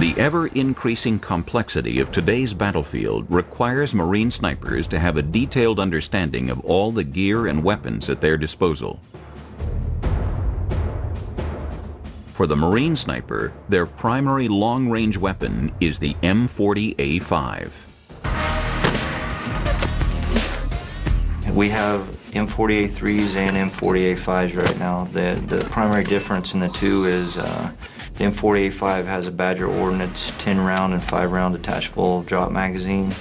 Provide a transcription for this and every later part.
The ever-increasing complexity of today's battlefield requires Marine snipers to have a detailed understanding of all the gear and weapons at their disposal. For the Marine sniper, their primary long-range weapon is the M40A5. We have M40A3s and M40A5s right now. The primary difference in the two is the M40A5 has a Badger Ordnance 10-round and 5-round detachable drop magazine,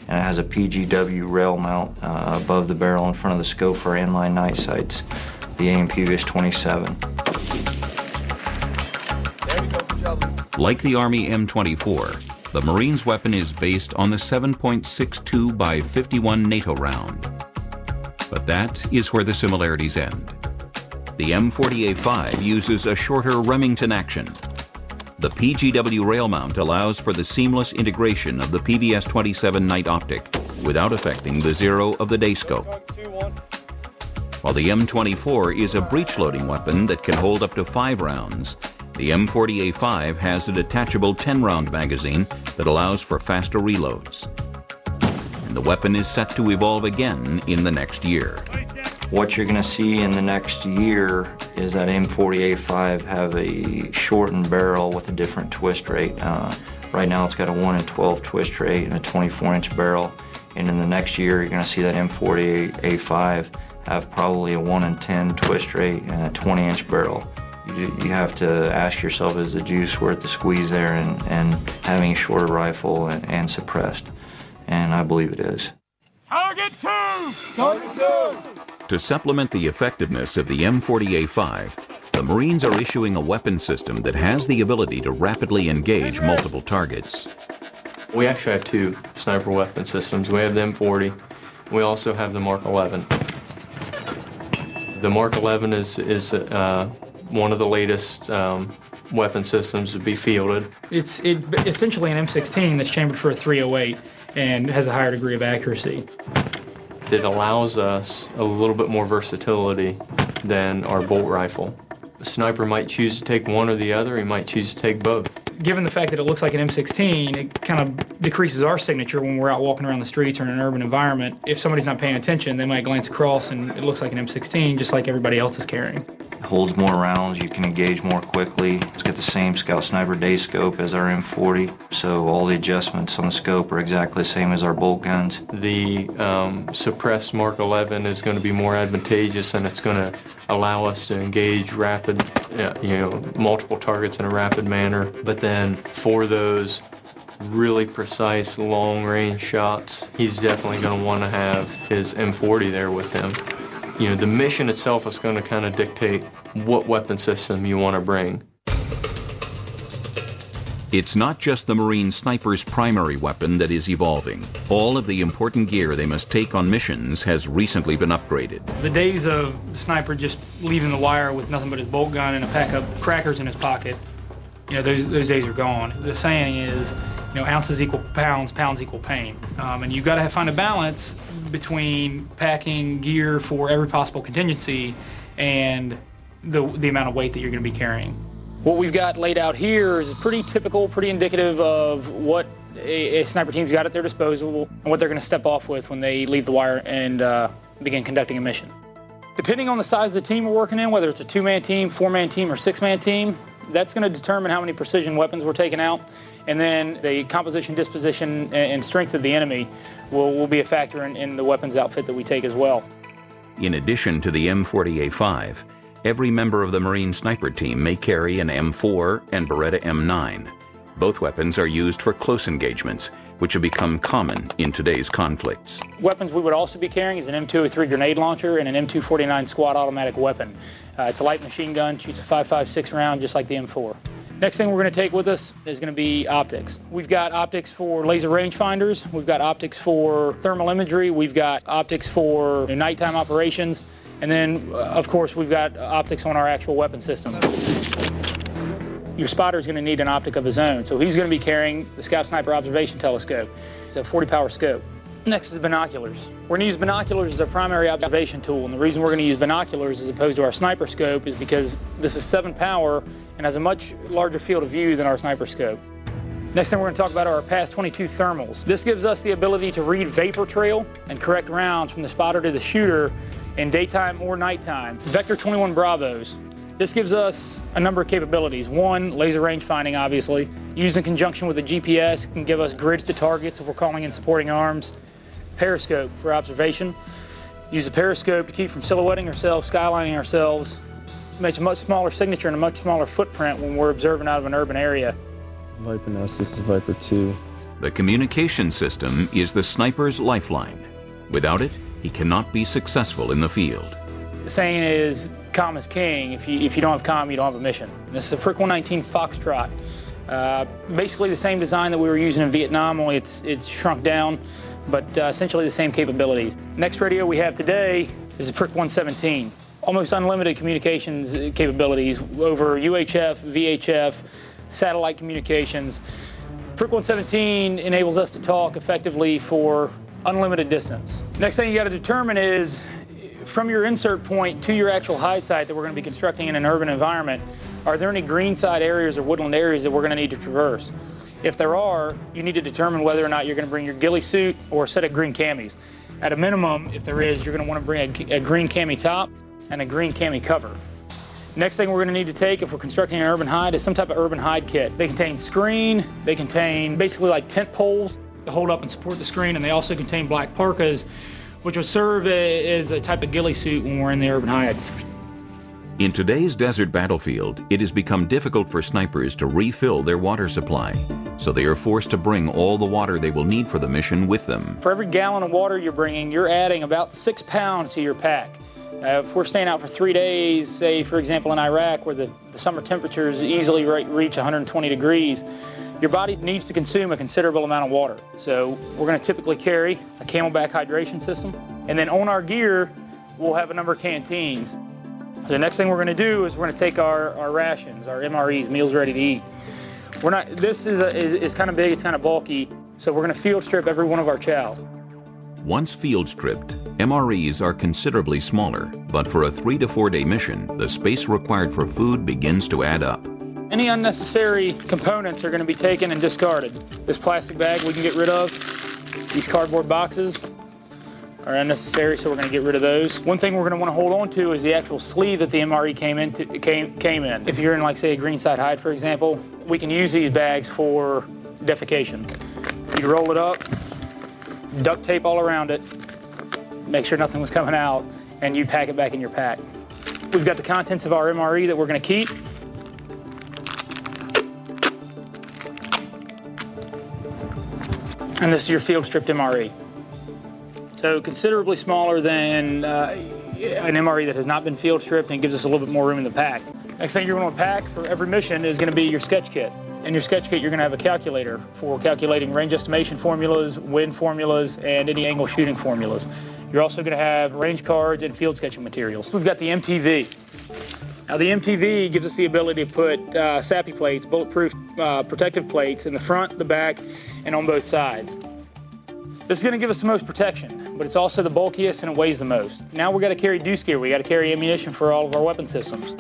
and it has a PGW rail mount above the barrel in front of the scope for inline night sights, the AMPUGUS 27. Like the Army M24, the Marines' weapon is based on the 7.62 by 51 NATO round. But that is where the similarities end. The M40A5 uses a shorter Remington action. The PGW rail mount allows for the seamless integration of the PBS-27 night optic without affecting the zero of the day scope. While the M24 is a breech-loading weapon that can hold up to 5 rounds, the M40A5 has a detachable 10-round magazine that allows for faster reloads. And the weapon is set to evolve again in the next year. What you're going to see in the next year is that M40A5 have a shortened barrel with a different twist rate. Right now it's got a 1 in 12 twist rate and a 24-inch barrel. And in the next year you're going to see that M40A5 have probably a 1 in 10 twist rate and a 20-inch barrel. You have to ask yourself, is the juice worth the squeeze there and having a shorter rifle and suppressed? And I believe it is. Target 2! Target 2! To supplement the effectiveness of the M40A5, the Marines are issuing a weapon system that has the ability to rapidly engage multiple targets. We actually have 2 sniper weapon systems. We have the M40. We also have the Mark 11. The Mark 11 is one of the latest weapon systems to be fielded. It's essentially an M16 that's chambered for a .308 and has a higher degree of accuracy. It allows us a little bit more versatility than our bolt rifle. The sniper might choose to take one or the other, he might choose to take both. Given the fact that it looks like an M16, it kind of decreases our signature when we're out walking around the streets or in an urban environment. If somebody's not paying attention, they might glance across and it looks like an M16 just like everybody else is carrying. It holds more rounds, you can engage more quickly. It's got the same Scout Sniper day scope as our M40, so all the adjustments on the scope are exactly the same as our bolt guns. The suppressed Mark 11 is going to be more advantageous, and it's going to allow us to engage rapid, multiple targets in a rapid manner. But then for those really precise long-range shots, he's definitely going to want to have his M40 there with him. The mission itself is going to kind of dictate what weapon system you want to bring. It's not just the Marine sniper's primary weapon that is evolving. All of the important gear they must take on missions has recently been upgraded. The days of the sniper just leaving the wire with nothing but his bolt gun and a pack of crackers in his pocket, those days are gone. The saying is, ounces equal pounds, pounds equal pain. And you've got to find a balance between packing gear for every possible contingency and the amount of weight that you're going to be carrying. What we've got laid out here is pretty typical, pretty indicative of what a sniper team's got at their disposal and what they're going to step off with when they leave the wire and begin conducting a mission. Depending on the size of the team we're working in, whether it's a 2-man team, 4-man team, or 6-man team, that's going to determine how many precision weapons we're taking out. And then the composition, disposition, and strength of the enemy will be a factor in the weapons outfit that we take as well. In addition to the M40A5, every member of the Marine sniper team may carry an M4 and Beretta M9. Both weapons are used for close engagements, which have become common in today's conflicts. Weapons we would also be carrying is an M203 grenade launcher and an M249 squad automatic weapon. It's a light machine gun, shoots a .556 round just like the M4. Next thing we're going to take with us is going to be optics. We've got optics for laser rangefinders, we've got optics for thermal imagery, we've got optics for nighttime operations, and then, of course, we've got optics on our actual weapon system. Your spotter's going to need an optic of his own, so he's going to be carrying the Scout Sniper Observation Telescope. It's a 40-power scope. Next is binoculars. We're going to use binoculars as our primary observation tool, and the reason we're going to use binoculars as opposed to our sniper scope is because this is 7 power and has a much larger field of view than our sniper scope. Next thing we're going to talk about are our Part2 thermals. This gives us the ability to read vapor trail and correct rounds from the spotter to the shooter in daytime or nighttime. Vector 21 Bravos. This gives us a number of capabilities. One, laser range finding, obviously. Used in conjunction with a GPS, it can give us grids to targets if we're calling in supporting arms. Periscope for observation. Use the periscope to keep from silhouetting ourselves, skylining ourselves. It makes a much smaller signature and a much smaller footprint when we're observing out of an urban area. Viper Nest, this is Viper 2. The communication system is the sniper's lifeline. Without it, he cannot be successful in the field. The saying is, comm is king. If you don't have comm, you don't have a mission. This is a Prick 119 Foxtrot. Basically the same design that we were using in Vietnam, only it's shrunk down, but essentially the same capabilities. Next radio we have today is a Prick 117. Almost unlimited communications capabilities over UHF, VHF, satellite communications. Prick 117 enables us to talk effectively for unlimited distance. Next thing you got to determine is, from your insert point to your actual hide site that we're going to be constructing in an urban environment, are there any green side areas or woodland areas that we're going to need to traverse? If there are, you need to determine whether or not you're going to bring your ghillie suit or a set of green camis. At a minimum, if there is, you're going to want to bring a green cami top and a green cami cover. Next thing we're going to need to take if we're constructing an urban hide is some type of urban hide kit. They contain screen, they contain basically like tent poles to hold up and support the screen, and they also contain black parkas, which would serve as a type of ghillie suit when we're in the urban hide. In today's desert battlefield, it has become difficult for snipers to refill their water supply, so they are forced to bring all the water they will need for the mission with them. For every gallon of water you're bringing, you're adding about 6 pounds to your pack. If we're staying out for 3 days, say for example in Iraq where the summer temperatures easily reach 120 degrees, your body needs to consume a considerable amount of water. So we're going to typically carry a Camelback hydration system, and then on our gear we'll have a number of canteens. The next thing we're going to do is we're going to take our rations, our MREs, meals ready to eat. This is kind of big, it's kind of bulky, so we're going to field strip every one of our chow. Once field stripped, MREs are considerably smaller, but for a 3 to 4 day mission, the space required for food begins to add up. Any unnecessary components are going to be taken and discarded. This plastic bag we can get rid of. These cardboard boxes are unnecessary, so we're going to get rid of those. One thing we're going to want to hold on to is the actual sleeve that the MRE came in. If you're in, like, say, a greenside hide, for example, we can use these bags for defecation. You roll it up, duct tape all around it, make sure nothing was coming out, and you pack it back in your pack. We've got the contents of our MRE that we're going to keep. And this is your field stripped MRE. So considerably smaller than an MRE that has not been field stripped, and gives us a little bit more room in the pack. Next thing you're going to pack for every mission is going to be your sketch kit. In your sketch kit, you're going to have a calculator for calculating range estimation formulas, wind formulas, and any angle shooting formulas. You're also going to have range cards and field sketching materials. We've got the MTV. Now the MTV gives us the ability to put SAPI plates, bulletproof protective plates, in the front, the back, and on both sides. This is going to give us the most protection, but it's also the bulkiest and it weighs the most. Now we've got to carry deuce gear. We've got to carry ammunition for all of our weapon systems.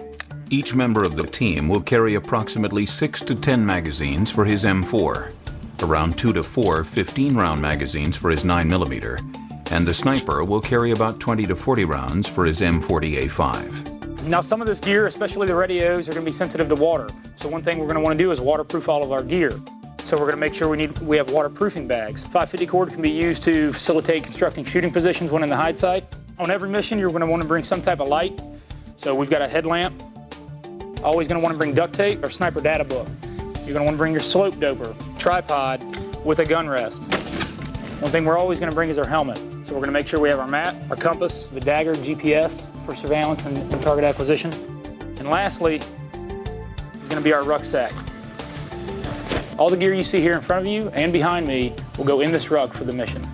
Each member of the team will carry approximately 6 to 10 magazines for his M4, around 2 to 4 15-round magazines for his 9mm, and the sniper will carry about 20 to 40 rounds for his M40A5. Now some of this gear, especially the radios, are going to be sensitive to water. So one thing we're going to want to do is waterproof all of our gear. So we're going to make sure we have waterproofing bags. 550 cord can be used to facilitate constructing shooting positions when in the hide site. On every mission, you're going to want to bring some type of light. So we've got a headlamp. Always going to want to bring duct tape or sniper data book. You're going to want to bring your slope doper, tripod with a gun rest. One thing we're always going to bring is our helmet. So we're going to make sure we have our map, our compass, the dagger, GPS for surveillance and target acquisition. And lastly, is going to be our rucksack. All the gear you see here in front of you and behind me will go in this ruck for the mission.